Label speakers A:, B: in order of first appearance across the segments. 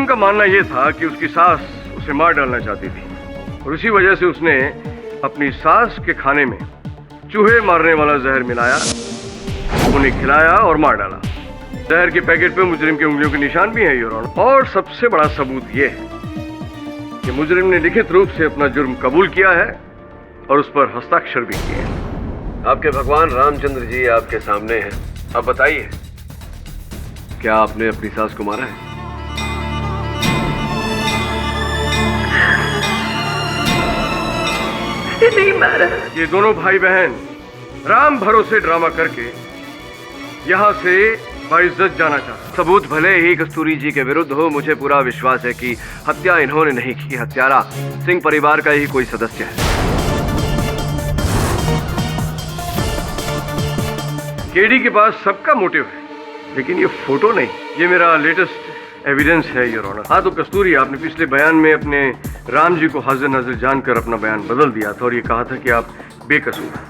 A: मुजरिम का मानना यह था कि उसकी सास उसे मार डालना चाहती थी और उसी वजह से उसने अपनी सास के खाने में चूहे मारने वाला जहर मिलाया, उन्हें खिलाया और मार डाला। जहर के पैकेट पे मुजरिम की उंगलियों के निशान भी हैं योर ऑनर। और सबसे बड़ा सबूत यह है कि मुजरिम ने लिखित रूप से अपना जुर्म कबूल किया है और उस पर हस्ताक्षर भी किए हैं।
B: आपके भगवान रामचंद्र जी आपके सामने हैं। अब बताइए, क्या आपने अपनी सास को मारा है?
C: नहीं मारा।
A: ये दोनों भाई बहन राम भरोसे ड्रामा करके यहाँ से बाइज्जत जाना चाहते।
B: सबूत भले ही कस्तूरी जी के विरुद्ध हो, मुझे पूरा विश्वास है कि हत्या इन्होंने नहीं की। हत्यारा सिंह परिवार का ही कोई सदस्य है।
A: केडी के पास सबका मोटिव है, लेकिन ये फोटो नहीं। ये मेरा लेटेस्ट एविडेंस है योर ऑनर। हाँ तो कस्तूरी, आपने पिछले बयान में अपने राम जी को हाजिर नाजिर जानकर अपना बयान बदल दिया था और ये कहा था कि आप बेकसूर हैं।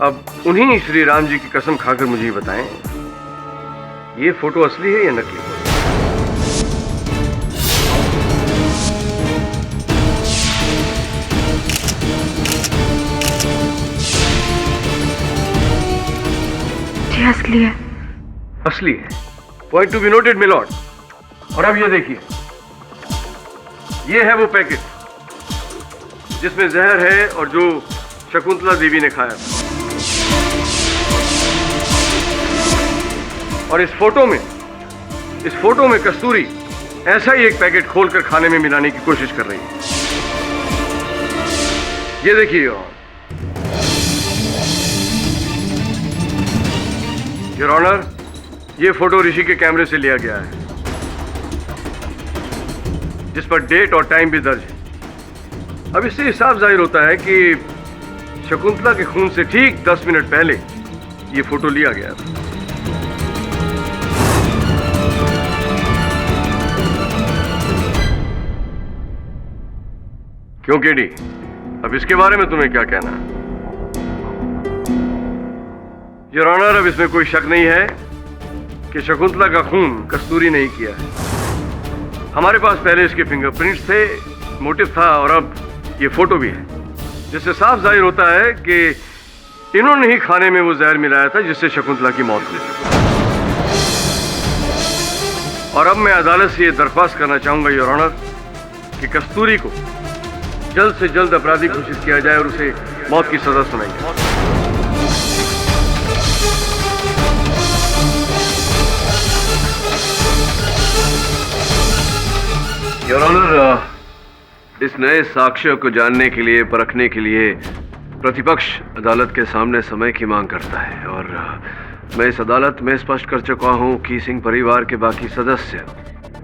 A: अब उन्हीं श्री राम जी की कसम खाकर मुझे बताएं, ये फोटो असली है या नकली?
C: ये असली है।
A: असली है। Point to be noted milord. और अब ये देखिए, ये है वो पैकेट जिसमें जहर है और जो शकुंतला देवी ने खाया था। और इस फोटो में कस्तूरी ऐसा ही एक पैकेट खोलकर खाने में मिलाने की कोशिश कर रही है। ये देखिए योर ऑनर, ये फोटो ऋषि के कैमरे से लिया गया है जिस पर डेट और टाइम भी दर्ज है। अब इससे साफ जाहिर होता है कि शकुंतला के खून से ठीक 10 मिनट पहले ये फोटो लिया गया था। क्यों केडी, अब इसके बारे में तुम्हें क्या कहना है? योर ऑनर, अब इसमें कोई शक नहीं है कि शकुंतला का खून कस्तूरी नहीं किया है। हमारे पास पहले इसके फिंगरप्रिंट्स थे, मोटिव था और अब ये फोटो भी है, जिससे साफ जाहिर होता है कि इन्होंने ही खाने में वो जहर मिलाया था जिससे शकुंतला की मौत हुई। और अब मैं अदालत से ये दरख्वास्त करना चाहूंगा योर ऑनर कि कस्तूरी को जल्द से जल्द अपराधी घोषित किया जाए और उसे मौत की सजा सुनाई जाए।
B: योर ऑनर, इस नए साक्ष्यों को जानने के लिए, परखने के लिए प्रतिपक्ष अदालत के सामने समय की मांग करता है और मैं इस अदालत में स्पष्ट कर चुका हूं कि सिंह परिवार के बाकी सदस्य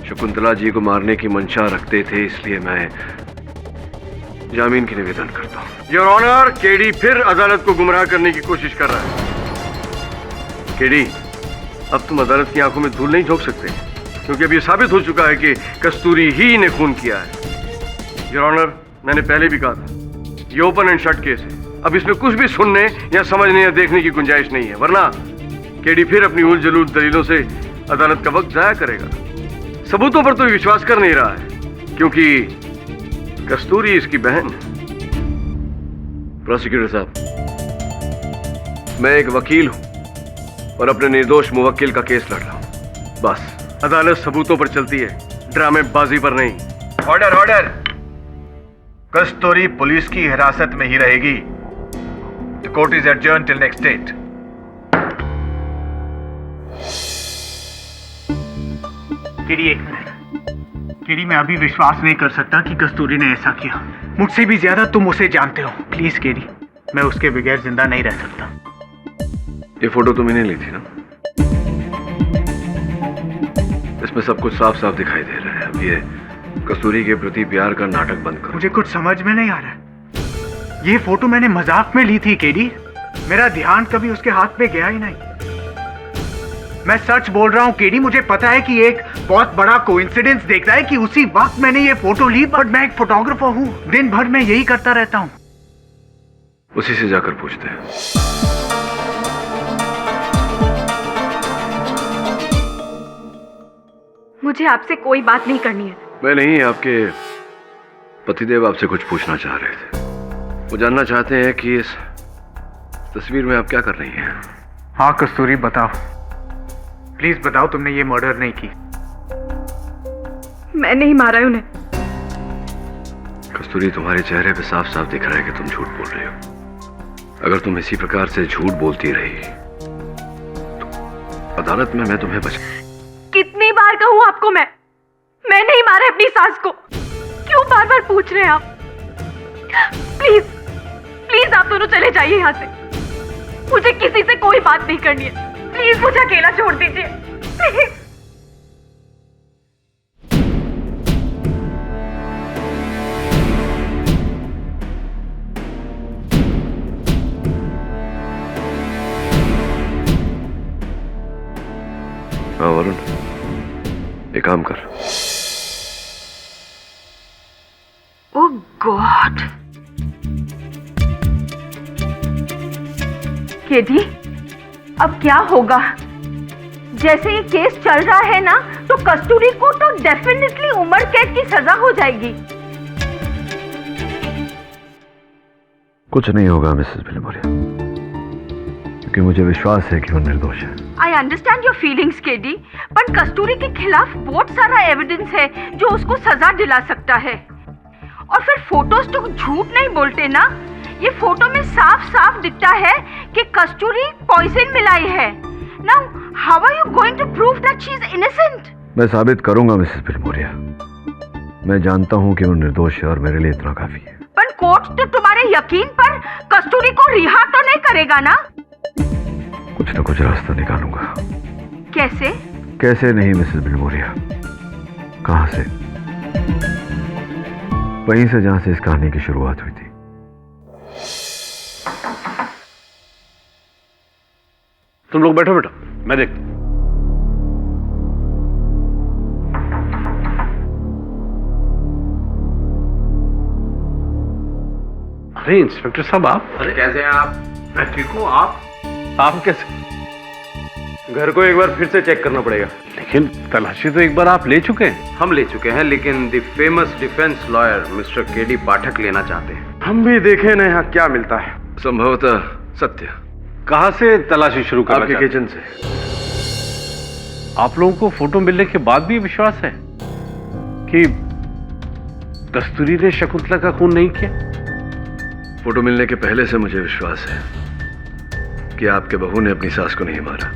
B: शकुंतला जी को मारने की मंशा रखते थे, इसलिए मैं जामीन की निवेदन करता हूं।
A: योर ऑनर, केडी फिर अदालत को गुमराह करने की कोशिश कर रहा है। केडी, अब तुम अदालत की आंखों में धूल नहीं झोंक सकते, क्योंकि अब ये साबित हो चुका है कि कस्तूरी ही ने खून किया है। योर ऑनर, मैंने पहले भी कहा था, ये ओपन एंड शट केस है। अब इसमें कुछ भी सुनने या समझने या देखने की गुंजाइश नहीं है, वरना केडी फिर अपनी उल जलूल दलीलों से अदालत का वक्त जाया करेगा। सबूतों पर तो विश्वास कर नहीं रहा है, क्योंकि कस्तूरी इसकी बहन है।
B: प्रोसिक्यूटर साहब, मैं एक वकील हूं और अपने निर्दोष मुवक्किल का केस लड़ रहा हूं। बस
A: अदालत सबूतों पर चलती है, ड्रामेबाजी पर नहीं।
D: Order order. कस्तूरी पुलिस की हिरासत में ही रहेगी। The court is adjourn till next date.
E: KD, एक मिनट। केडी, मैं अभी विश्वास नहीं कर सकता कि कस्तूरी ने ऐसा किया। मुझसे भी ज्यादा तुम उसे जानते हो। प्लीज केडी, मैं उसके बगैर जिंदा नहीं रह सकता।
B: ये फोटो तुमने ली थी ना? इसमें सब कुछ साफ साफ दिखाई दे रहा है। अब ये कस्तूरी के प्रति प्यार का नाटक बंद करो।
E: मुझे कुछ समझ में नहीं आ रहा। ये फोटो मैंने मजाक में ली थी केडी। मेरा ध्यान कभी उसके हाथ पे गया ही नहीं। मैं सच बोल रहा हूँ केडी, मुझे पता है कि एक बहुत बड़ा कोइंसिडेंस देख रहा है कि उसी वक्त मैंने ये फोटो ली, बट मैं एक फोटोग्राफर हूँ, दिन भर मैं यही करता रहता हूँ।
B: उसी से जाकर पूछते हैं।
C: मुझे आपसे कोई बात नहीं करनी है।
B: मैं नहीं, आपके पतिदेव आपसे कुछ पूछना चाह रहे थे। वो जानना चाहते हैं कि इस तस्वीर में आप क्या कर रही हैं।
E: हाँ कस्तूरी बताओ, प्लीज बताओ, तुमने ये मर्डर नहीं की।
C: मैं नहीं मारा है उन्हें।
B: कस्तूरी, तुम्हारे चेहरे पे साफ साफ दिख रहा है कि तुम झूठ बोल रही हो। अगर तुम इसी प्रकार से झूठ बोलती रही तो अदालत में मैं तुम्हें
C: कितनी बार कहूं आपको मैं नहीं मारा अपनी सास को। क्यों बार बार पूछ रहे हैं आप? प्लीज प्लीज आप दोनों चले जाइए यहाँ से। मुझे किसी से कोई बात नहीं करनी है। प्लीज मुझे अकेला छोड़ दीजिए प्लीज।
B: हाँ वरुण, एक काम कर।
C: ओह गॉड। केडी, अब क्या होगा? जैसे ये केस चल रहा है ना, तो कस्तूरी को तो डेफिनेटली उम्र कैद की सजा हो जाएगी।
B: कुछ नहीं होगा मिसेस भिलमोरिया, क्योंकि मुझे विश्वास है कि वो निर्दोष है।
C: I understand your feelings KD, पर कस्तूरी के खिलाफ बहुत सारा एविडेंस है जो उसको सजा दिला सकता है। और फिर फोटोज तो झूठ नहीं बोलते ना। ये फोटो में साफ साफ दिखता है कि कस्तूरी पॉइजन मिलाई है। Now how are you going to prove that she is innocent?
B: मैं साबित करूंगा मिसेस भिलमोरिया। मैं जानता हूं कि वो निर्दोष है और मेरे लिए इतना काफी है।
C: पर कोर्ट तो तुम्हारे यकीन पर कस्तूरी को रिहा तो नहीं करेगा ना?
B: कुछ ना कुछ रास्ता निकालूंगा।
C: कैसे?
B: कैसे नहीं मिसेस भिलमोरिया, कहां से? वहीं से जहां से इस कहानी की शुरुआत हुई थी।
F: तुम लोग बैठो, मैं देखता हूं। अरे इंस्पेक्टर साहब, आप?
A: अरे कैसे हैं आप?
F: मैं ठीक हूं। आप कैसे?
A: घर को एक बार फिर से चेक करना पड़ेगा।
F: लेकिन तलाशी तो एक बार आप ले चुके हैं।
G: हम ले चुके हैं, लेकिन the famous defence lawyer mister KD Pathak लेना चाहते हैं।
A: हम भी देखें ना यहाँ क्या मिलता है।
B: संभवतः सत्य।
F: कहां से तलाशी शुरू करना
B: आपके
F: चाहते
B: किचन से।
F: हैं? आप लोगों को फोटो मिलने के बाद भी विश्वास है कि कस्तूरी ने शकुंतला का खून नहीं किया?
B: फोटो मिलने के पहले से मुझे विश्वास है कि आपके बहू ने अपनी सास को नहीं मारा।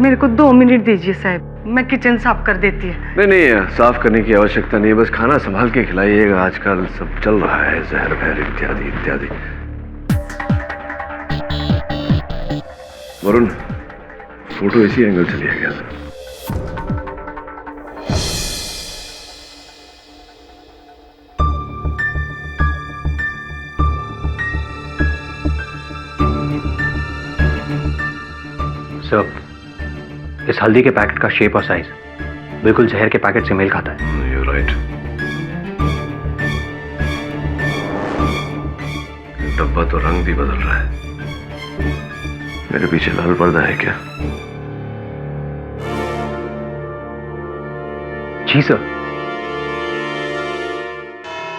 H: मेरे को 2 मिनट दीजिए साहब, मैं किचन साफ कर देती है।
B: नहीं, साफ करने की आवश्यकता नहीं, बस खाना संभाल के खिलाइएगा। आजकल सब चल रहा है, जहर वहर इत्यादि इत्यादि। वरुण, फोटो इसी एंगल से लिया गया था।
I: सर, इस हल्दी के पैकेट का शेप और साइज बिल्कुल जहर के पैकेट से मेल खाता है।
B: You're right. डब्बा तो रंग भी बदल रहा है। मेरे पीछे लाल पर्दा है क्या?
I: जी सर।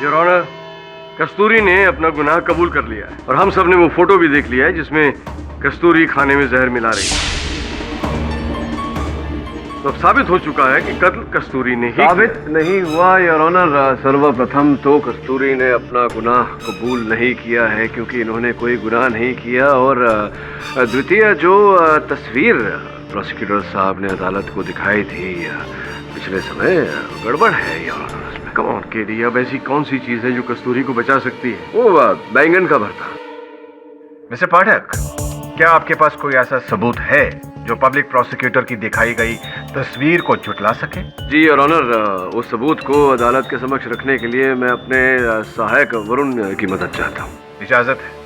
A: योर ऑनर, कस्तूरी ने अपना गुनाह कबूल कर लिया है और हम सब ने वो फोटो भी देख लिया है जिसमें कस्तूरी खाने में जहर मिला रही है। तो अब साबित हो चुका है कि कत्ल कस्तूरी ने ही
B: साबित नहीं हुआ योर ऑनर। सर्वप्रथम तो कस्तूरी ने अपना गुनाह कबूल नहीं किया है क्योंकि इन्होंने कोई गुनाह नहीं किया, और द्वितीय जो तस्वीर प्रोसिक्यूटर साहब ने अदालत को दिखाई थी पिछले समय, गड़बड़ है your honour.
A: Come on KD, अब ऐसी कौन सी चीज है जो कस्तूरी को बचा सकती है?
B: वो बैंगन का भरता।
D: मिस्टर पाठक, क्या आपके पास कोई ऐसा सबूत है जो पब्लिक प्रोसिक्यूटर की दिखाई गई तस्वीर को झुटला सके?
B: जी योर ऑनर, उस सबूत को अदालत के समक्ष रखने के लिए मैं अपने सहायक वरुण की मदद चाहता हूँ।
D: इजाजत है।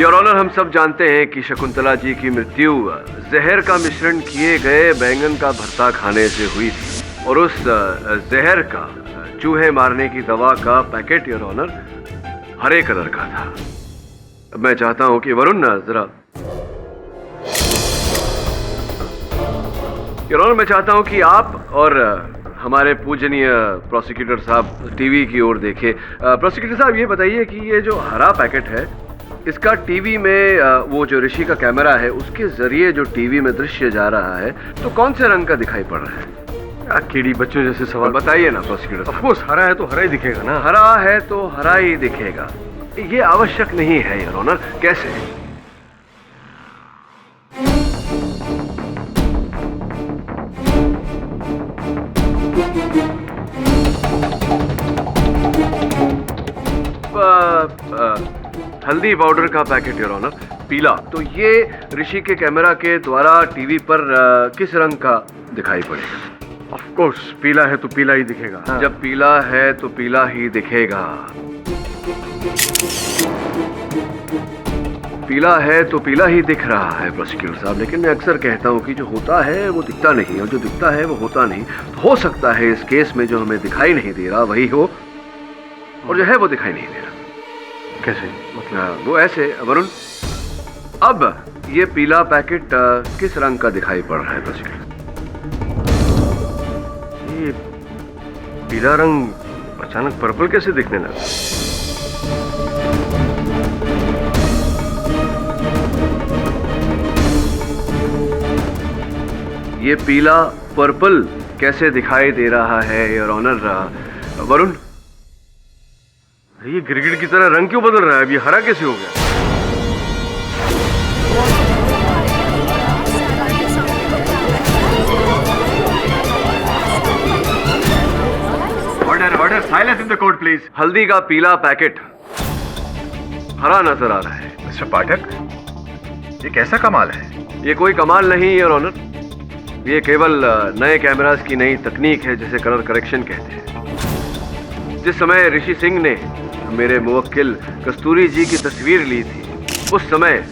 B: योर ऑनर, हम सब जानते हैं कि शकुंतला जी की मृत्यु जहर का मिश्रण किए गए बैंगन का भरता खाने से हुई थी और उस जहर का चूहे मारने की दवा का पैकेट योर ऑनर हरे कलर का था। मैं चाहता हूं कि वरुण जरा योर ऑनर, मैं चाहता हूं कि आप और हमारे पूजनीय प्रोसिक्यूटर साहब टीवी की ओर देखें। प्रोसिक्यूटर साहब, ये बताइए कि ये जो हरा पैकेट है, इसका टीवी में वो जो ऋषि का कैमरा है उसके जरिए जो टीवी में दृश्य जा रहा है तो कौन से रंग का दिखाई पड़ रहा है?
A: केडी, बच्चों जैसे सवाल
B: बताइए ना प्रोसिक्यूटर साहब।
A: ऑफकोर्स हरा है तो हरा ही दिखेगा ना।
B: हरा है तो हरा ही दिखेगा, ये आवश्यक नहीं है योर ऑनर। कैसे? हल्दी पाउडर का पैकेट योर ऑनर, पीला, तो ये ऋषि के कैमरा के द्वारा टीवी पर किस रंग का दिखाई पड़ेगा?
A: ऑफ कोर्स पीला है तो पीला ही दिखेगा। हाँ।
B: जब पीला है तो पीला ही दिखेगा। पीला है तो पीला ही दिख रहा है प्रोसिक्यूटर साहब, लेकिन मैं अक्सर कहता हूं कि जो होता है वो दिखता नहीं और जो दिखता है वो होता नहीं। तो हो सकता है इस केस में जो हमें दिखाई नहीं दे रहा वही हो और जो है वो दिखाई नहीं दे रहा।
A: कैसे? मतलब
B: वो ऐसे वरुण, अब ये पीला पैकेट किस रंग का दिखाई पड़ रहा है प्रोसिक्यूटर?
A: ये पीला रंग अचानक पर्पल कैसे दिखने लगा?
B: ये पीला पर्पल कैसे दिखाई दे रहा है योर ऑनर? वरुण,
A: ये गिरगिट की तरह रंग क्यों बदल रहा है? अब ये हरा कैसे हो गया?
D: Order, silence in the court please.
B: हल्दी का पीला पैकेट हरा नजर आ रहा है।
D: मिस्टर पाठक, ये कैसा कमाल है?
B: ये कोई कमाल नहीं योर ऑनर, ये केवल नए कैमरास की नई तकनीक है जिसे कलर करेक्शन कहते हैं। जिस समय ऋषि सिंह ने मेरे मुवक्किल कस्तूरी जी की तस्वीर ली थी उस समय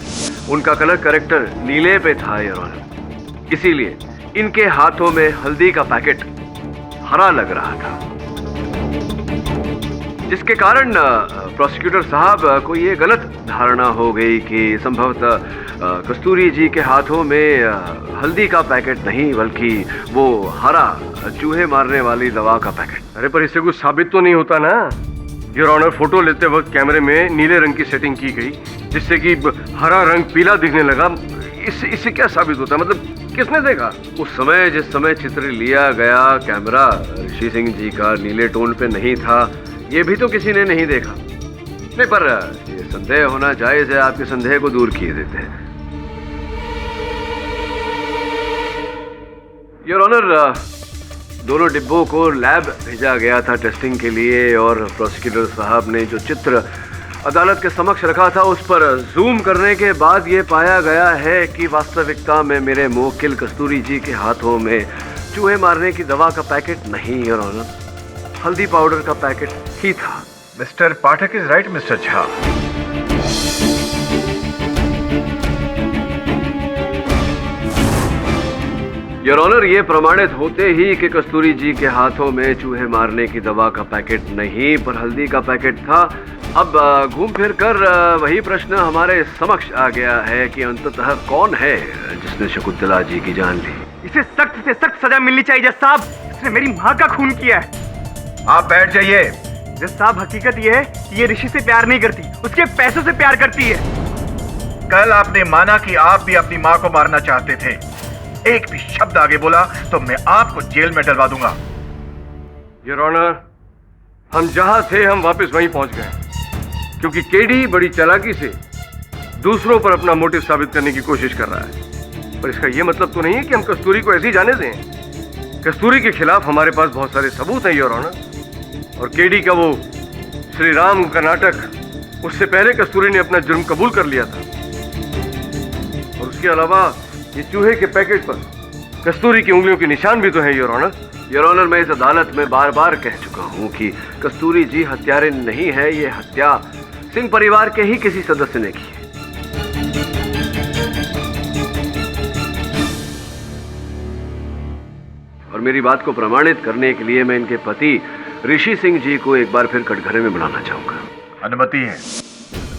B: उनका कलर करेक्टर नीले पे था योर ऑनर, इसीलिए इनके हाथों में हल्दी का पैकेट हरा लग रहा था, जिसके कारण प्रोसिक्यूटर साहब को ये गलत धारणा हो गई कि संभवतः कस्तूरी जी के हाथों में हल्दी का पैकेट नहीं बल्कि वो हरा चूहे मारने वाली दवा का पैकेट।
A: अरे पर इससे कुछ साबित तो नहीं होता ना योर ऑनर। फोटो लेते वक्त कैमरे में नीले रंग की सेटिंग की गई जिससे कि हरा रंग पीला दिखने लगा। इससे क्या साबित होता है? मतलब किसने देखा?
B: उस समय जिस समय चित्र लिया गया कैमरा ऋषि सिंह जी का नीले टोन पे नहीं था, ये भी तो किसी ने नहीं देखा। नहीं, पर ये संदेह होना जायज है, आपके संदेह को दूर किए देते हैं योर ऑनर। दोनों डिब्बों को लैब भेजा गया था टेस्टिंग के लिए और प्रोसिक्यूटर साहब ने जो चित्र अदालत के समक्ष रखा था उस पर जूम करने के बाद ये पाया गया है कि वास्तविकता में मेरे मुवक्किल कस्तूरी जी के हाथों में चूहे मारने की दवा का पैकेट नहीं योर ऑनर, हल्दी पाउडर का पैकेट ही था।
D: Mister Pathak is right mister Jha.
B: Your honour, ये प्रमाणित होते ही कि कस्तूरी जी के हाथों में चूहे मारने की दवा का पैकेट नहीं पर हल्दी का पैकेट था। अब घूम फिर कर वही प्रश्न हमारे समक्ष आ गया है कि अंततः कौन है जिसने शकुंतला जी की जान ली?
E: इसे सख्त से सख्त सजा मिलनी चाहिए जज साहब, इसने मेरी माँ का खून किया है।
D: आप बैठ जाइए।
E: जज साहब, हकीकत ये है कि ये ऋषि से प्यार नहीं करती, उसके पैसों से प्यार करती है।
D: कल आपने माना कि आप भी अपनी माँ को मारना चाहते थे। एक भी शब्द आगे बोला तो मैं आपको जेल में डलवा दूंगा।
A: योर ऑनर, हम जहां थे हम वापस वहीं पहुंच गए क्योंकि केडी बड़ी चालाकी से दूसरों पर अपना मोटिव साबित करने की कोशिश कर रहा है। पर इसका यह मतलब तो नहीं है कि हम कस्तूरी को ऐसे ही जाने दें। कस्तूरी के खिलाफ हमारे पास बहुत सारे सबूत हैं योर ऑनर, और केडी का वो श्री राम का नाटक, उससे पहले कस्तूरी ने अपना जुर्म कबूल कर लिया था। और उसके अलावा ये चूहे के पैकेट पर कस्तूरी की उंगलियों के निशान भी तो हैं योर ऑनर।
B: योर ऑनर, मैं इस अदालत में बार बार कह चुका हूं कि कस्तूरी जी हत्यारे नहीं है, ये हत्या सिंह परिवार के ही किसी सदस्य ने की है। और मेरी बात को प्रमाणित करने के लिए मैं इनके पति ऋषि सिंह जी को एक बार फिर कटघरे में बुलाना चाहूंगा।
D: अनुमति है।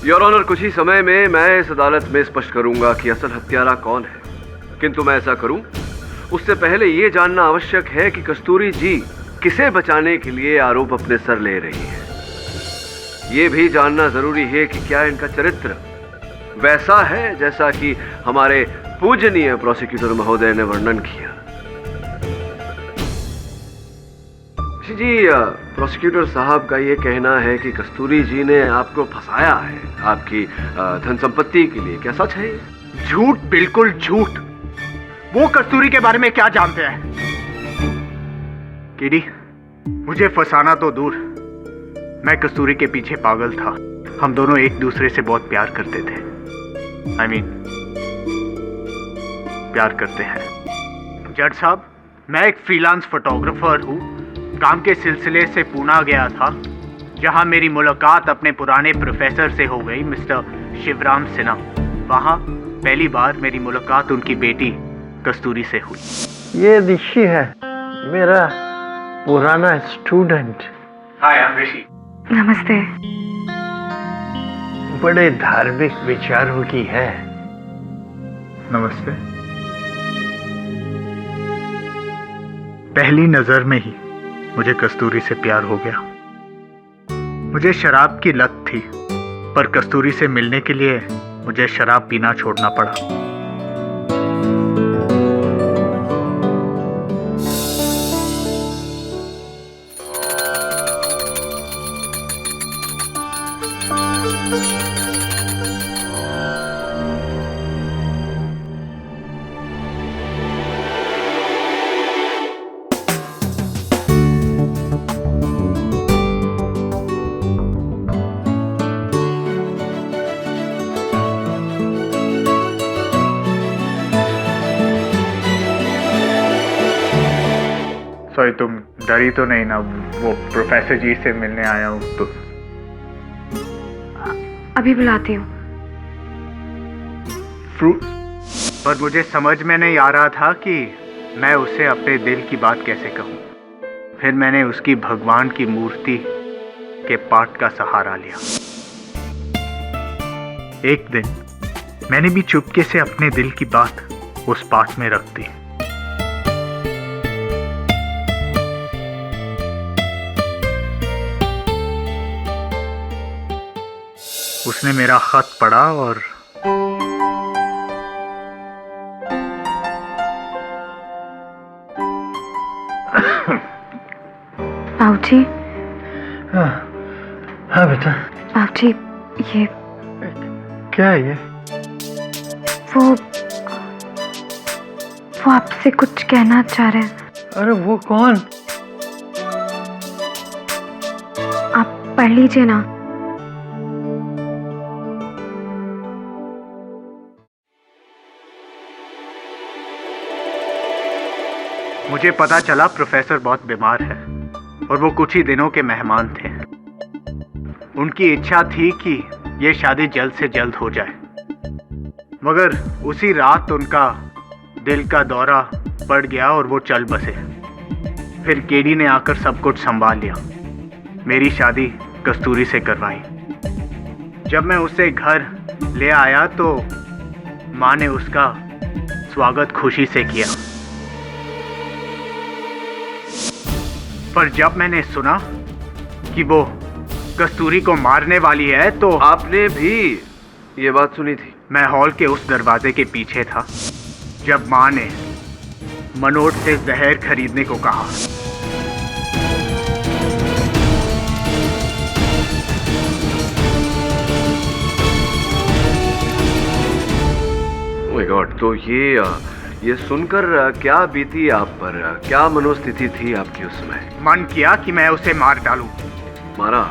B: योर ऑनर, कुछ ही समय में मैं इस अदालत में स्पष्ट करूंगा कि असल हत्यारा कौन है, किंतु मैं ऐसा करूं उससे पहले यह जानना आवश्यक है कि कस्तूरी जी किसे बचाने के लिए आरोप अपने सर ले रही है। यह भी जानना जरूरी है कि क्या इनका चरित्र वैसा है जैसा कि हमारे पूजनीय प्रोसिक्यूटर महोदय ने वर्णन किया। जी, प्रोसिक्यूटर साहब का यह कहना है कि कस्तूरी जी ने आपको फंसाया है आपकी धन संपत्ति के लिए, क्या सच है?
E: झूठ, बिल्कुल झूठ। वो कस्तूरी के बारे में क्या जानते हैं? केडी, मुझे फंसाना तो दूर, मैं कस्तूरी के पीछे पागल था। हम दोनों एक दूसरे से बहुत प्यार करते थे। प्यार करते हैं। जज साहब, मैं एक फ्रीलांस फोटोग्राफर हूँ। काम के सिलसिले से पुणे गया था, जहाँ मेरी मुलाकात अपने पुराने प्रोफेसर से हो गई, मिस्टर शिवराम सिन्हा। वहाँ पहली बार मेरी मुलाकात उनकी बेटी कस्तूरी से हुई।
J: ये ऋषि है, मेरा पुराना स्टूडेंट।
E: हाय, आई एम ऋषि।
H: नमस्ते।
J: बड़े धार्मिक विचारों की है।
E: नमस्ते। पहली नजर में ही मुझे कस्तूरी से प्यार हो गया। मुझे शराब की लत थी, पर कस्तूरी से मिलने के लिए मुझे शराब पीना छोड़ना पड़ा। सॉरी, तुम डरी तो नहीं ना? वो प्रोफेसर जी से मिलने आया हूँ तो।
H: अभी बुलाती हूँ।
E: फ्रूट। पर मुझे समझ में नहीं आ रहा था कि मैं उसे अपने दिल की बात कैसे कहूँ। फिर मैंने उसकी भगवान की मूर्ति के पाठ का सहारा लिया। एक दिन मैंने भी चुपके से अपने दिल की बात उस पाठ में रख दी। उसने मेरा खत पढ़ा और
H: बाबूजी।
J: हाँ बेटा।
H: बाबूजी, ये
J: क्या है ये?
H: वो आपसे कुछ कहना चाह रहे हैं।
J: अरे वो कौन?
H: आप पढ़ लीजिए ना। मुझे पता चला प्रोफेसर बहुत बीमार है और वो कुछ ही दिनों के मेहमान थे। उनकी इच्छा थी कि ये शादी जल्द से जल्द हो जाए, मगर उसी रात उनका दिल का दौरा पड़ गया और वो चल बसे। फिर केडी ने आकर सब कुछ संभाल लिया। मेरी शादी कस्तूरी से करवाई। जब मैं उसे घर ले आया तो माँ ने उसका स्वागत खुशी से किया। पर जब मैंने सुना कि वो कस्तूरी को मारने वाली है तो
B: आपने भी ये बात सुनी थी?
E: मैं हॉल के उस दरवाजे के पीछे था जब माँ ने मनोज से जहर खरीदने को कहा।
B: ओह माय गॉड, तो ये सुनकर क्या बीती आप पर? क्या मनोस्थिति थी आपकी उस समय?
E: मन किया कि मैं उसे मार डालूं।
B: मारा?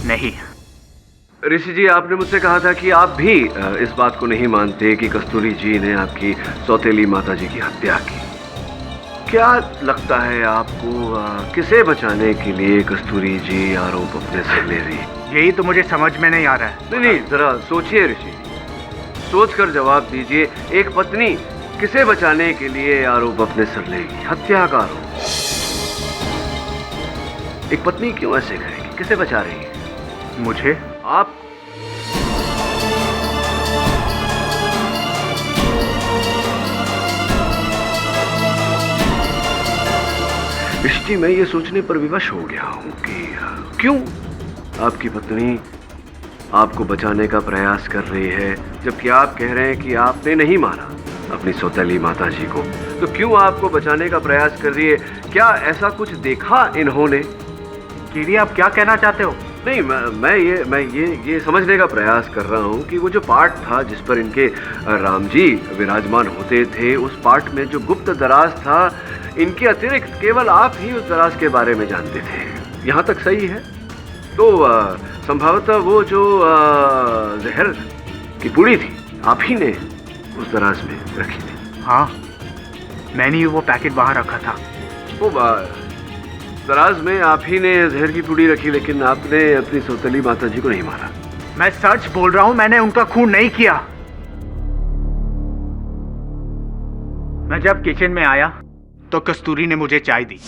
E: नहीं।
B: ऋषि जी, आपने मुझसे कहा था कि आप भी इस बात को नहीं मानते कि कस्तूरी जी ने आपकी सौतेली माता जी की हत्या की। क्या लगता है आपको, किसे बचाने के लिए कस्तूरी जी आरोप अपने सर ले रही?
E: यही तो मुझे समझ में नहीं आ रहा है।
B: नहीं, जरा सोचिए ऋषि, सोचकर जवाब दीजिए। एक पत्नी किसे बचाने के लिए आरोप अपने सर लेगी? हत्या का आरोप। एक पत्नी क्यों ऐसे करेगी? किसे बचा रही है?
E: मुझे?
B: आप इष्टि मैं ये सोचने पर विवश हो गया हूं कि क्यों आपकी पत्नी आपको बचाने का प्रयास कर रही है, जबकि आप कह रहे हैं कि आपने नहीं मारा अपनी सौतेली माता जी को। तो क्यों आपको बचाने का प्रयास कर रही है? क्या ऐसा कुछ देखा इन्होंने?
E: केडी, आप क्या कहना चाहते हो?
B: नहीं, मैं ये समझने का प्रयास कर रहा हूँ कि वो जो पार्ट था जिस पर इनके राम जी विराजमान होते थे, उस पार्ट में जो गुप्त दराज था, इनके अतिरिक्त केवल आप ही उस दराज के बारे में जानते थे। यहाँ तक सही है? तो संभवतः वो जो जहर की पुड़ी थी, आप ही ने उस दराज में रखी थी।
E: हाँ, मैंने ही वो पैकेट बाहर रखा था।
B: वो दराज में आप ही ने जहर की पुड़ी रखी, लेकिन आपने अपनी सौतेली माता जी को नहीं मारा।
E: मैं सच बोल रहा हूं, मैंने उनका खून नहीं किया। मैं जब किचन में आया तो कस्तूरी ने मुझे चाय दी।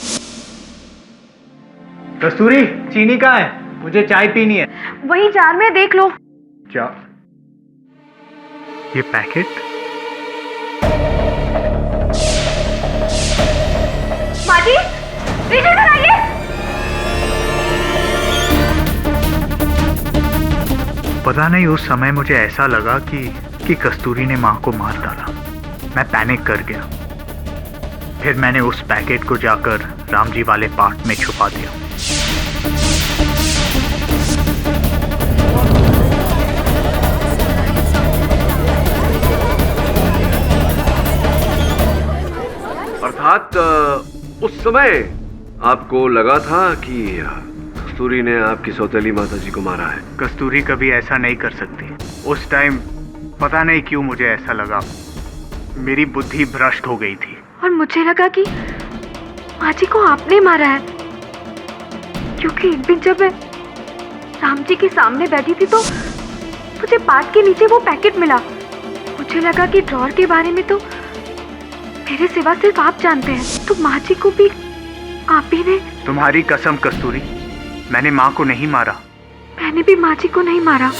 E: कस्तूरी, चीनी कहाँ है? मुझे चाय पीनी है।
C: वही जार में देख लो।
E: क्या ये पैकेट?
C: माजी, इधर आइए।
E: पता नहीं, उस समय मुझे ऐसा लगा कि कस्तूरी ने मां को मार डाला। मैं पैनिक कर गया। फिर मैंने उस पैकेट को जाकर रामजी वाले पार्ट में छुपा दिया।
B: अर्थात उस समय आपको लगा था कि कस्तूरी ने आपकी सौतेली माता जी को मारा है।
E: कस्तूरी कभी ऐसा नहीं कर सकती। उस टाइम पता नहीं क्यों मुझे ऐसा लगा। मेरी बुद्धि भ्रष्ट हो गई थी
C: और मुझे लगा कि माँ जी को आपने मारा है, क्योंकि एक दिन जब मैं राम जी के सामने बैठी थी तो मुझे पार्ट के नीचे वो पैकेट मिला। मुझे लगा कि ड्रॉर के बारे में तो मेरे सिवा सिर्फ आप जानते हैं, तो माँ जी को भी आप ही ने।
E: तुम्हारी कसम कस्तूरी, मैंने माँ को नहीं मारा।
C: मैंने भी माँ जी को नहीं मारा।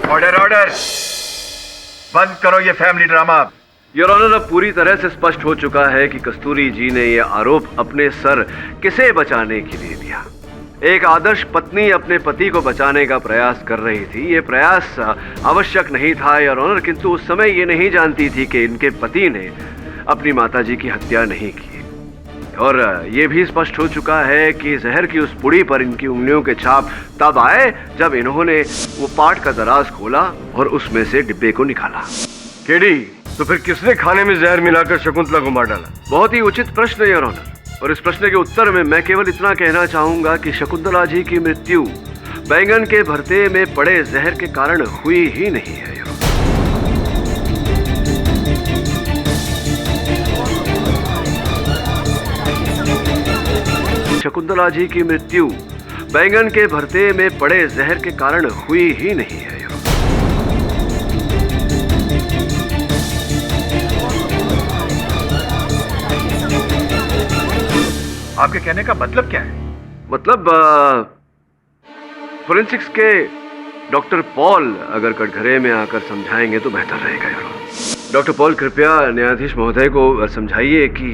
D: ऑर्डर ऑर्डर, बंद करो ये फैमिली ड्रामा।
B: योर ऑनर, अब पूरी तरह से स्पष्ट हो चुका है कि कस्तूरी जी ने यह आरोप अपने सर किसे बचाने के लिए दिया। एक आदर्श पत्नी अपने पति को बचाने का प्रयास कर रही थी। ये प्रयास आवश्यक नहीं था योर ऑनर, किंतु उस समय ये नहीं जानती थी कि इनके पति ने अपनी माताजी की हत्या नहीं की। और ये भी स्पष्ट हो चुका है कि जहर की उस पुड़ी पर इनकी उंगलियों के छाप तब आए जब इन्होंने वो पार्ट का दराज खोला और उसमें से डिब्बे को निकाला।
A: केडी, तो फिर किसने खाने में जहर मिलाकर शकुंतला को मार डाला?
B: बहुत ही उचित प्रश्न योर ऑनर, और इस प्रश्न के उत्तर में मैं केवल इतना कहना चाहूंगा कि शकुंतला जी की मृत्यु बैंगन के भरते में पड़े जहर के कारण हुई ही नहीं है। शकुंतला जी की मृत्यु बैंगन के भरते में पड़े जहर के कारण हुई ही नहीं है।
D: आपके कहने का मतलब क्या है?
B: मतलब फोरेंसिक्स के डॉक्टर पॉल अगर कटघरे में आकर समझाएंगे तो बेहतर रहेगा यार। डॉक्टर पॉल, कृपया न्यायाधीश महोदय को समझाइए कि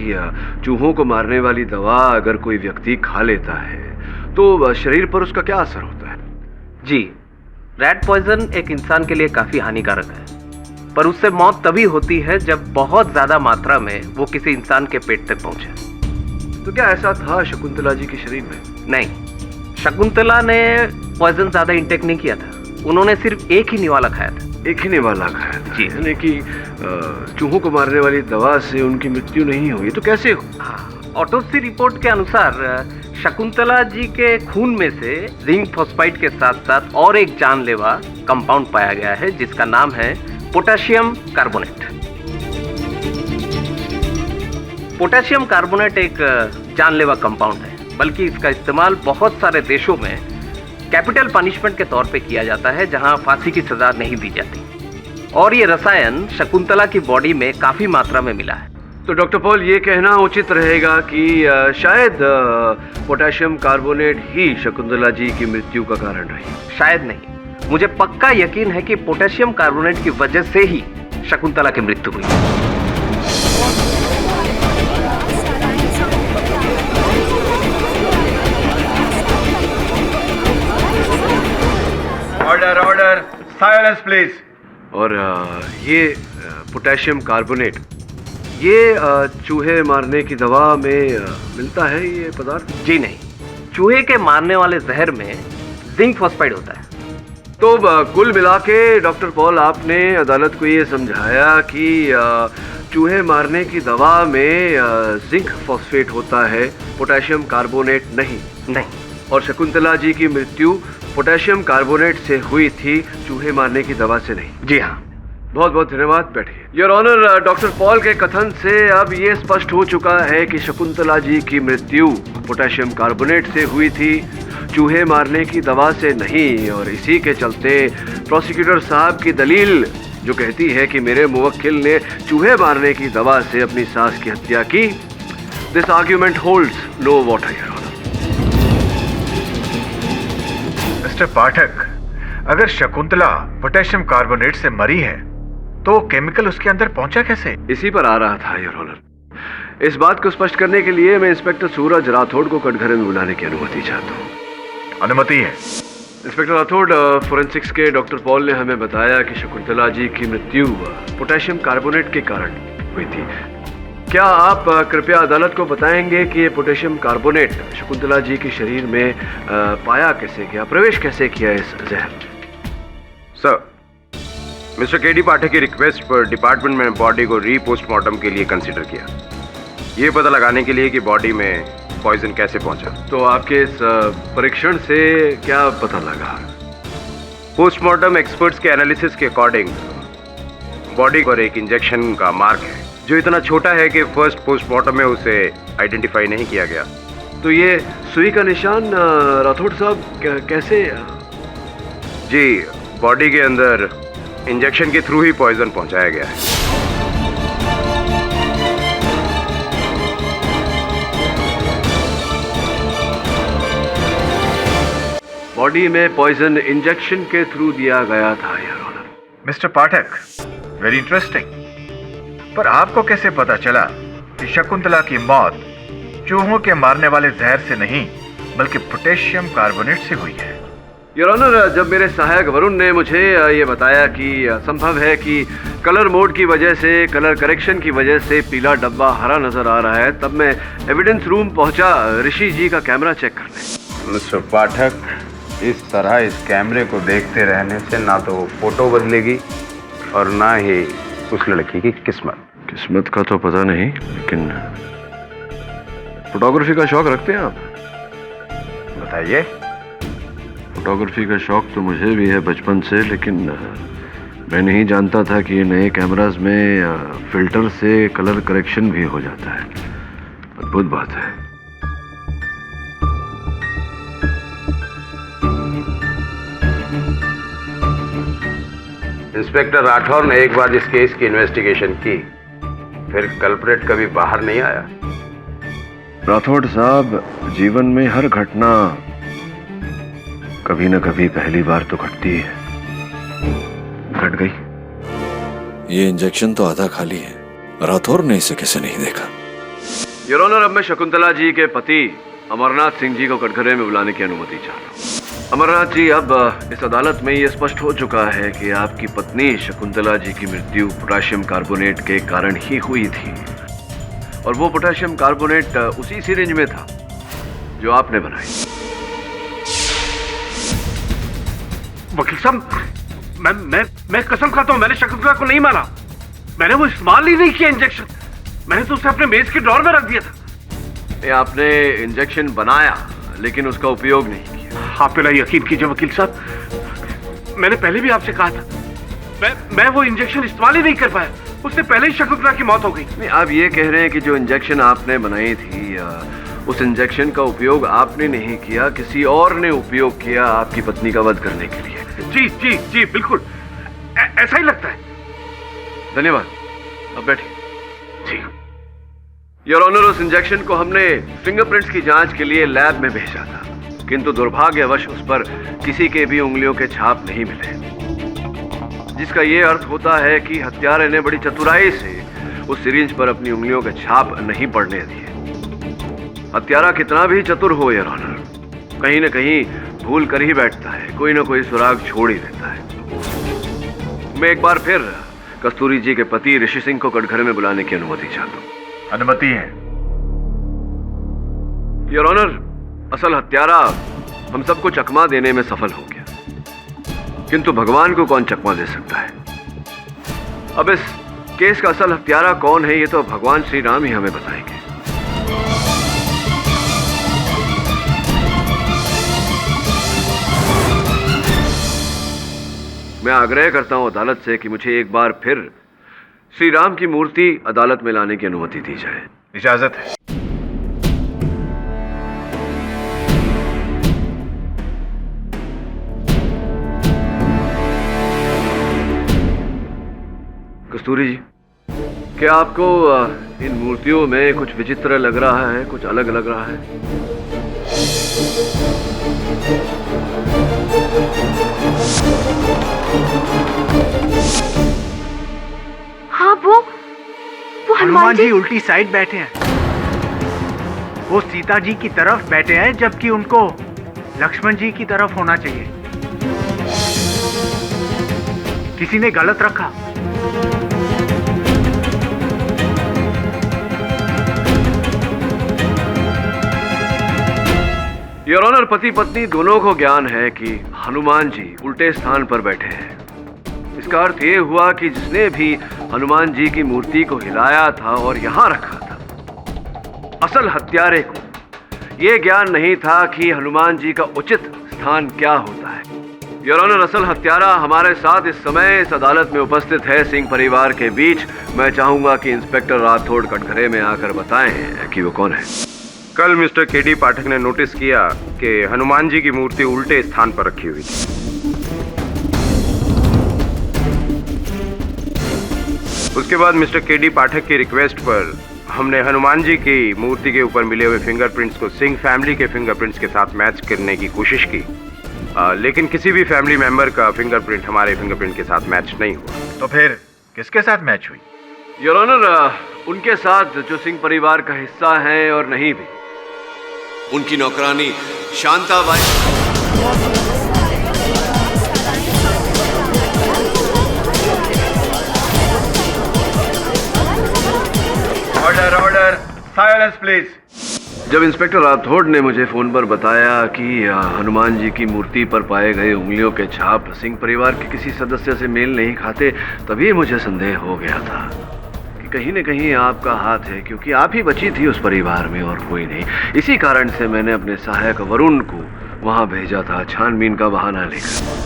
B: चूहों को मारने वाली दवा अगर कोई व्यक्ति खा लेता है तो शरीर पर उसका क्या असर होता है?
G: जी, रैट पॉइजन एक इंसान के लिए काफी हानिकारक है, पर उससे मौत तभी होती है जब बहुत ज्यादा मात्रा में वो किसी इंसान के पेट तक पहुंचे।
B: तो क्या ऐसा था शकुंतला जी के शरीर में?
G: नहीं, शकुंतला ने पॉइजन ज्यादा इंटेक नहीं किया था। उन्होंने सिर्फ एक ही निवाला खाया था।
B: एक ही निवाला खाया था
G: जी,
B: यानी कि चूहों को मारने वाली दवा से उनकी मृत्यु नहीं हुई। तो कैसे हो?
G: हाँ, ऑटोप्सी रिपोर्ट के अनुसार शकुंतला जी के खून में से जिंक फॉस्फाइड के साथ साथ और एक जानलेवा कंपाउंड पाया गया है जिसका नाम है पोटेशियम कार्बोनेट। पोटेशियम कार्बोनेट एक जानलेवा कंपाउंड है बल्कि इसका इस्तेमाल बहुत सारे देशों में कैपिटल पनिशमेंट के तौर पे किया जाता है, जहां फांसी की सजा नहीं दी जाती। और ये रसायन शकुंतला की बॉडी में काफी मात्रा में मिला है।
B: तो डॉक्टर पॉल, ये कहना उचित रहेगा कि शायद पोटेशियम कार्बोनेट ही शकुंतला जी की मृत्यु का कारण रही।
G: शायद नहीं, मुझे पक्का यकीन है कि पोटेशियम कार्बोनेट की वजह से ही शकुंतला की मृत्यु हुई।
D: Order order, silence please.
B: और ये पोटेशियम कार्बोनेट, ये चूहे मारने की दवा में मिलता है ये पदार्थ?
G: जी नहीं, चूहे के मारने वाले जहर में जिंक फॉस्फाइड होता है।
B: तो कुल मिला के डॉक्टर पॉल, आपने अदालत को ये समझाया कि चूहे मारने की दवा में जिंक फॉस्फेट होता है, पोटेशियम कार्बोनेट नहीं। और शकुंतला जी की मृत्यु पोटेशियम कार्बोनेट से हुई थी, चूहे मारने की दवा से नहीं।
G: जी हाँ।
B: बहुत बहुत धन्यवाद, बैठिए। योर ऑनर, डॉक्टर पॉल के कथन से अब ये स्पष्ट हो चुका है कि शकुंतला जी की मृत्यु पोटेशियम कार्बोनेट से हुई थी, चूहे मारने की दवा से नहीं। और इसी के चलते प्रोसिक्यूटर साहब की दलील जो कहती है कि मेरे मुवक्किल ने चूहे मारने की दवा से अपनी सास की हत्या की, this argument holds no water, your honour.
D: Mister Pathak, अगर शकुंतला पोटेशियम कार्बोनेट से मरी है तो केमिकल उसके अंदर पहुंचा कैसे?
B: इसी पर आ रहा था, योर ऑनर। इस बात को स्पष्ट करने के लिए मैं इंस्पेक्टर सूरज राठौड़ को कटघरे में बुलाने की अनुमति चाहता हूँ।
D: अनुमति है।
B: इंस्पेक्टर राठौड़, फोरेंसिक्स के डॉक्टर पॉल ने हमें बताया कि शकुंतला जी की मृत्यु पोटेशियम कार्बोनेट के कारण हुई थी। क्या आप कृपया अदालत को बताएंगे कि ये पोटेशियम कार्बोनेट शकुंतला जी के शरीर में पाया कैसे गया, प्रवेश कैसे किया इस जहर?
K: सर, मिस्टर केडी पाठक की रिक्वेस्ट पर डिपार्टमेंट में बॉडी को रीपोस्टमार्टम के लिए कंसीडर किया, ये पता लगाने के लिए कि बॉडी में पॉइजन कैसे पहुंचा।
B: तो आपके इस परीक्षण से क्या पता लगा?
K: पोस्टमार्टम एक्सपर्ट्स के एनालिसिस के अकॉर्डिंग बॉडी पर एक इंजेक्शन का मार्क है, जो इतना छोटा है कि फर्स्ट पोस्टमार्टम में उसे आइडेंटिफाई नहीं किया गया।
B: तो ये सुई का निशान राठौड़ साहब कैसे?
K: जी, बॉडी के अंदर इंजेक्शन के थ्रू ही पॉइजन पहुंचाया गया है।
B: बॉडी में पॉइजन इंजेक्शन के थ्रू दिया गया था, your honour.
D: Mister Pathak, very interesting. पर आपको कैसे पता चला कि शकुंतला की मौत चूहों के मारने वाले जहर से नहीं बल्कि पोटेशियम कार्बोनेट से हुई है?
B: योर ऑनर, जब मेरे सहायक वरुण ने मुझे ये बताया कि संभव है कि कलर मोड की वजह से, कलर करेक्शन की वजह से पीला डब्बा हरा नजर आ रहा है, तब मैं एविडेंस रूम पहुंचा ऋषि जी का कैमरा चेक करने।
K: मिस्टर पाठक, इस तरह इस कैमरे को देखते रहने से ना तो फोटो बदलेगी और ना ही उस लड़की की
A: किस्मत का तो पता नहीं, लेकिन फोटोग्राफी का शौक रखते हैं आप?
K: बताइए।
A: फोटोग्राफी का शौक तो मुझे भी है बचपन से, लेकिन मैं नहीं जानता था कि ये नए कैमरास में फिल्टर से कलर करेक्शन भी हो जाता है। अद्भुत बात है।
K: इंस्पेक्टर राठौर ने एक बार इस केस की इन्वेस्टिगेशन की, फिर कल्प्रेट कभी बाहर नहीं आया।
A: राठौड़ साहब, जीवन में हर घटना कभी न कभी पहली बार तो घटती है। घट गई।
L: ये इंजेक्शन तो आधा खाली है, राठौर ने इसे कैसे नहीं देखा?
B: योर ऑनर, अब मैं शकुंतला जी के पति अमरनाथ सिंह जी को कटघरे में बुलाने की अनुमति चाहता हूँ। अमरनाथ जी, अब इस अदालत में ये स्पष्ट हो चुका है कि आपकी पत्नी शकुंतला जी की मृत्यु पोटेशियम कार्बोनेट के कारण ही हुई थी, और वो पोटेशियम कार्बोनेट उसी सिरिंज में था जो आपने बनाई।
F: वकील साहब, मैं कसम खाता हूं, मैंने शकुंतला को नहीं मारा। मैंने वो इस्तेमाल ही नहीं किया इंजेक्शन। मैंने तो उसे अपने मेज के ड्रॉर में रख दिया था।
B: आपने इंजेक्शन बनाया लेकिन उसका उपयोग नहीं किया।
F: आप मेरा यकीन कीजिए वकील साहब, मैंने पहले भी आपसे कहा था, मैं वो इंजेक्शन इस्तेमाल ही नहीं कर पाया। उससे पहले ही शकुंतला की मौत हो गई।
B: नहीं, आप ये कह रहे हैं कि जो इंजेक्शन आपने बनाई थी उस इंजेक्शन का उपयोग आपने नहीं किया, किसी और ने उपयोग किया आपकी पत्नी का वध करने के लिए।
F: जी जी जी बिल्कुल ऐसा ही लगता है।
B: धन्यवाद, अब बैठिए।
F: जी
B: योर ऑनर, उस इंजेक्शन को हमने फिंगरप्रिंट्स की जांच के लिए लैब में भेजा था, किंतु दुर्भाग्यवश उस पर किसी के भी उंगलियों के छाप नहीं मिले, जिसका ये अर्थ होता है कि हत्यारे ने बड़ी चतुराई से उस सिरिंज पर अपनी उंगलियों के छाप नहीं पड़ने दिए। हत्यारा कितना भी चतुर हो योर ऑनर, कहीं न कहीं भूल कर ही बैठता है, कोई ना कोई सुराग छोड़ ही देता है। मैं एक बार फिर कस्तूरी जी के पति ऋषि सिंह को कटघरे में बुलाने की अनुमति चाहता हूँ।
D: अनुमति है।
B: योर ऑनर, असल हत्यारा हम सबको चकमा देने में सफल हो गया, किंतु भगवान को कौन चकमा दे सकता है? अब इस केस का असल हत्यारा कौन है, ये तो भगवान श्री राम ही हमें बताएंगे। मैं आग्रह करता हूं अदालत से कि मुझे एक बार फिर श्री राम की मूर्ति अदालत में लाने की अनुमति दी जाए।
D: इजाजत है।
B: कस्तूरी जी, क्या आपको इन मूर्तियों में कुछ विचित्र लग रहा है, कुछ अलग लग रहा है?
C: हाँ, वो
E: हनुमान जी उल्टी साइड बैठे हैं। वो सीता जी की तरफ बैठे हैं, जबकि उनको लक्ष्मण जी की तरफ होना चाहिए। किसी ने गलत रखा।
B: योर ऑनर, पति पत्नी दोनों को ज्ञान है कि हनुमान जी उल्टे स्थान पर बैठे हैं। इसका अर्थ ये हुआ कि जिसने भी हनुमान जी की मूर्ति को हिलाया था और यहां रखा था, असल हत्यारे को यह ज्ञान नहीं था कि हनुमान जी का उचित स्थान क्या होता है। योर ऑनर, असल हत्यारा हमारे साथ इस समय इस अदालत में उपस्थित है, सिंह परिवार के बीच। मैं चाहूंगा कि इंस्पेक्टर राठौड़ कटघरे में आकर बताएं कि वो कौन है।
K: कल मिस्टर केडी पाठक ने नोटिस किया कि हनुमान जी की मूर्ति उल्टे स्थान पर रखी हुई थी। उसके बाद मिस्टर केडी पाठक की रिक्वेस्ट पर हमने हनुमान जी की मूर्ति के ऊपर मिले हुए फिंगरप्रिंट्स को सिंह फैमिली के फिंगरप्रिंट्स के साथ मैच करने की कोशिश की, लेकिन किसी भी फैमिली मेंबर का फिंगरप्रिंट हमारे फिंगरप्रिंट के साथ मैच नहीं हुआ।
D: तो फिर किसके साथ मैच हुई?
B: योर ऑनर, उनके साथ जो सिंह परिवार का हिस्सा है और नहीं भी, उनकी नौकरानी Shantabai.
D: Order order, silence please.
B: जब इंस्पेक्टर राठौड़ ने मुझे फोन पर बताया कि हनुमान जी की मूर्ति पर पाए गए उंगलियों के छाप सिंह परिवार के किसी सदस्य से मेल नहीं खाते, तभी मुझे संदेह हो गया था कि कहीं न कहीं आपका हाथ है, क्योंकि आप ही बची थी उस परिवार में और कोई नहीं। इसी कारण से मैंने अपने सहायक वरुण को वहां भेजा था, छानबीन का बहाना लेकर।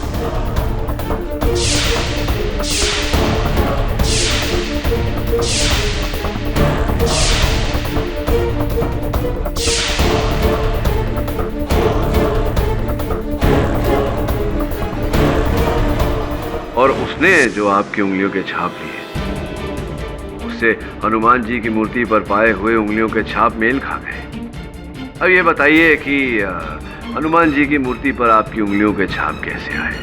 B: और उसने जो आपकी उंगलियों के छाप लिए, उससे हनुमान जी की मूर्ति पर पाए हुए उंगलियों के छाप मेल खा गए। अब ये बताइए कि हनुमान जी की मूर्ति पर आपकी उंगलियों के छाप कैसे आए?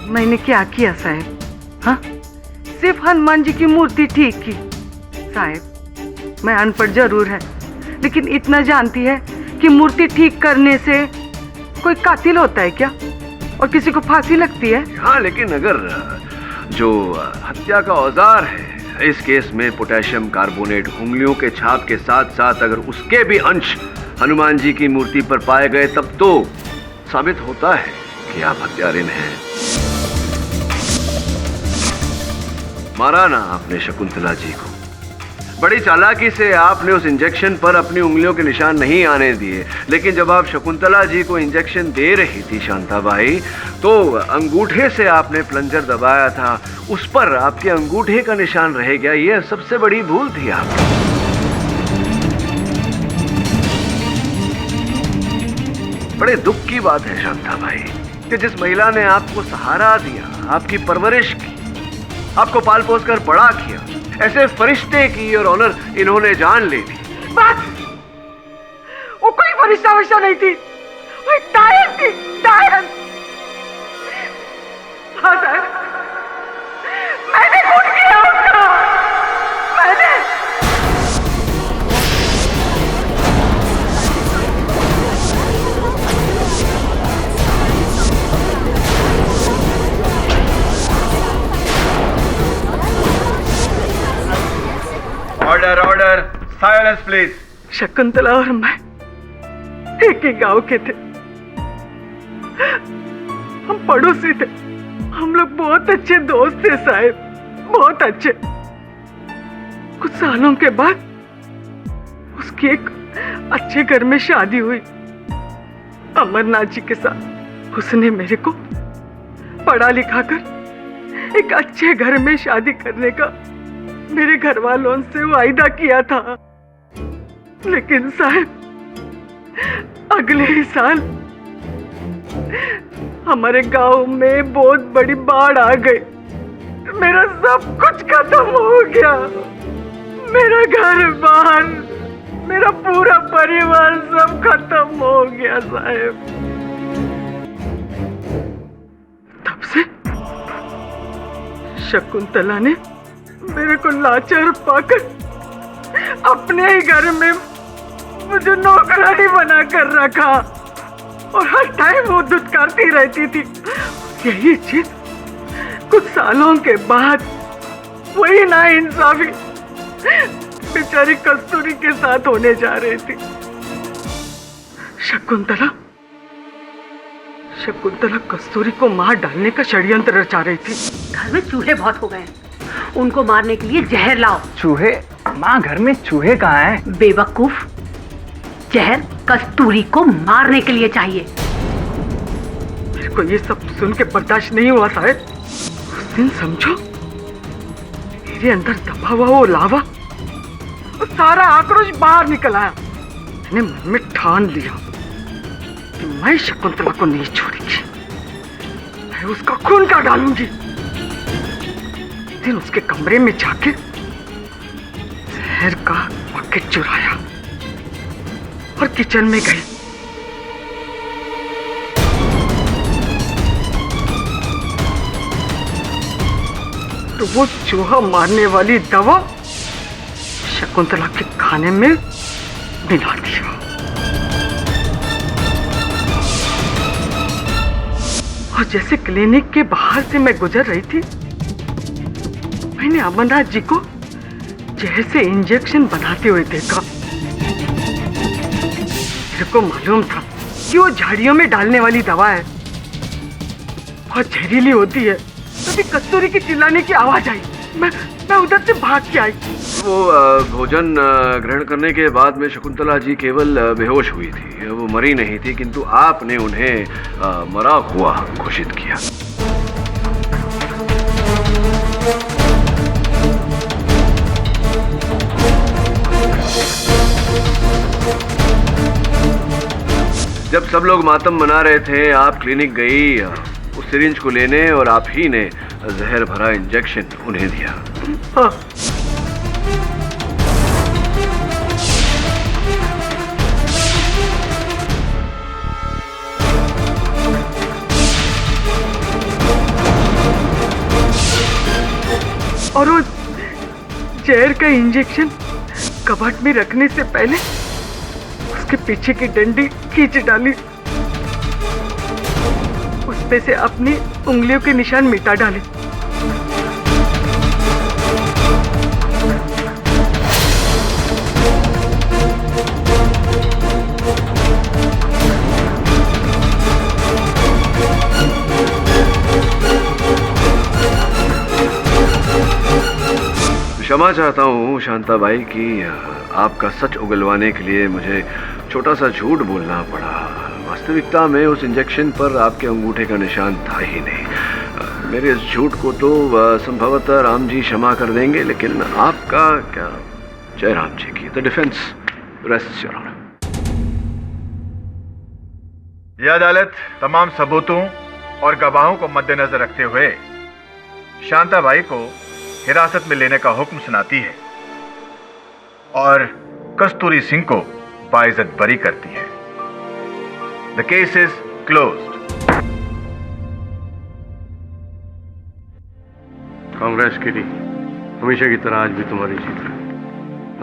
M: मैंने क्या किया साहब? हाँ, सिर्फ हनुमान जी की मूर्ति ठीक की। साहब, मैं अनपढ़ जरूर है, लेकिन इतना जानती है कि मूर्ति ठीक करने से कोई कातिल होता है क्या, और किसी को फांसी लगती है?
B: हाँ, लेकिन अगर जो हत्या का औजार है इस केस में पोटेशियम कार्बोनेट उंगलियों के छाप के साथ साथ अगर उसके भी अंश हनुमान जी की मूर्ति पर पाए गए, तब तो साबित होता है कि आप हत्यारिन हैं। मारा ना आपने शकुंतला जी को, बड़ी चालाकी से आपने उस इंजेक्शन पर अपनी उंगलियों के निशान नहीं आने दिए, लेकिन जब आप शकुंतला जी को इंजेक्शन दे रही थी शांताबाई, तो अंगूठे से आपने प्लंजर दबाया था, उस पर आपके अंगूठे का निशान रह गया। यह सबसे बड़ी भूल थी आपकी। बड़े दुख की बात है शांता भाई कि जिस महिला ने आपको सहारा दिया, आपकी परवरिश की, आपको पाल पोस कर बड़ा किया, ऐसे फरिश्ते की और ऑनर इन्होंने जान ले ली।
M: बस, वो कोई फरिश्ता वरिश्ता नहीं थी, वो एक डायन थी, डायन। हाँ साहब, मैंने खून किया उसका, मैंने।
D: Order order, silence please.
M: Shakuntala और मैं एक ही गांव के थे, हम पड़ोसी थे, हम लोग बहुत अच्छे दोस्त थे साहब, बहुत अच्छे। कुछ सालों के बाद उसकी एक अच्छे घर में शादी हुई अमरनाथ जी के साथ। उसने मेरे को पढ़ा लिखा कर एक अच्छे घर में शादी करने का मेरे घर वालों से वायदा किया था, लेकिन साहब अगले ही साल हमारे गांव में बहुत बड़ी बाढ़ आ गई, मेरा सब कुछ खत्म हो गया, मेरा घर बार, मेरा पूरा परिवार सब खत्म हो गया साहब। तब से शकुंतला ने मेरे को लाचार पाकर अपने ही घर में मुझे नौकरानी बना कर रखा और हर टाइम वो दुत्कारती रहती थी। यही चीज कुछ सालों के बाद वही नाइंसाफी बेचारी कस्तूरी के साथ होने जा रही थी। शकुंतला कस्तूरी को मार डालने का षड्यंत्र रचा रही थी।
N: घर में चूहे बहुत हो गए हैं, उनको मारने के लिए जहर लाओ।
E: चूहे? माँ, घर में चूहे कहाँ हैं?
N: बेवकूफ, जहर कस्तूरी को मारने के लिए चाहिए।
M: मेरे को ये सब सुन के बर्दाश्त नहीं हुआ साहब। उस दिन समझो मेरे अंदर दबा हुआ वो लावा और सारा आक्रोश बाहर निकल आया। मैंने मन में ठान लिया कि मैं शकुंतला को नहीं छोड़ूंगी, मैं उसका खून का डालूंगी। दिन उसके कमरे में जाके जहर का पैकेट चुराया और किचन में गई। तो वो चूहा मारने वाली दवा शकुंतला के खाने में मिला दिया। और जैसे क्लिनिक के बाहर से मैं गुजर रही थी, मैंने अमरनाथ जी को जहर से इंजेक्शन बनाते हुए देखा। मेरे को मालूम था कि वो झाड़ियों में डालने वाली दवा है, बहुत जहरीली होती है। तभी कस्तूरी की चिल्लाने की आवाज आई, मैं उधर से भाग के आई।
B: वो भोजन ग्रहण करने के बाद में शकुंतला जी केवल बेहोश हुई थी, वो मरी नहीं थी, किंतु आपने उन्हें मरा हुआ घोषित किया। जब सब लोग मातम मना रहे थे, आप क्लिनिक गई उस सिरिंज को लेने और आप ही ने जहर भरा इंजेक्शन उन्हें दिया।
M: हाँ। और वो जहर का इंजेक्शन कबर्ड में रखने से पहले उसके पीछे की डंडी खींच डाली, उसपे से अपनी उंगलियों के निशान मिटा डाले।
B: क्षमा चाहता हूँ शांताबाई कि आपका सच उगलवाने के लिए मुझे छोटा सा झूठ बोलना पड़ा। वास्तविकता में उस इंजेक्शन पर आपके अंगूठे का निशान था ही नहीं। मेरे इस झूठ को तो संभवतः राम जी क्षमा कर देंगे, लेकिन आपका क्या? जय राम जी की। The defence rests your honour.
D: यह अदालत तमाम सबूतों और गवाहों को मद्देनजर रखते हुए शांताबाई को हिरासत में लेने का हुक्म सुनाती है और कस्तूरी सिंह को बाइज्जत बरी करती है। The case is closed.
A: Congress KD, हमेशा की तरह आज भी तुम्हारी जीत है।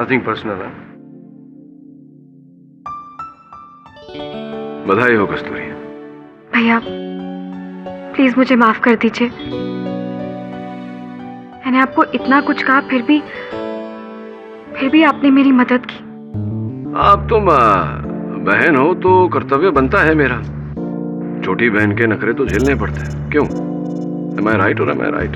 A: नथिंग पर्सनल है।
B: बधाई हो कस्तूरी।
O: भैया प्लीज मुझे माफ कर दीजिए। मैंने आपको इतना कुछ कहा, फिर भी आपने मेरी मदद की।
B: आप तुम बहन हो तो कर्तव्य बनता है मेरा। छोटी बहन के नखरे तो झेलने पड़ते हैं। क्यों? Am I right or am I right?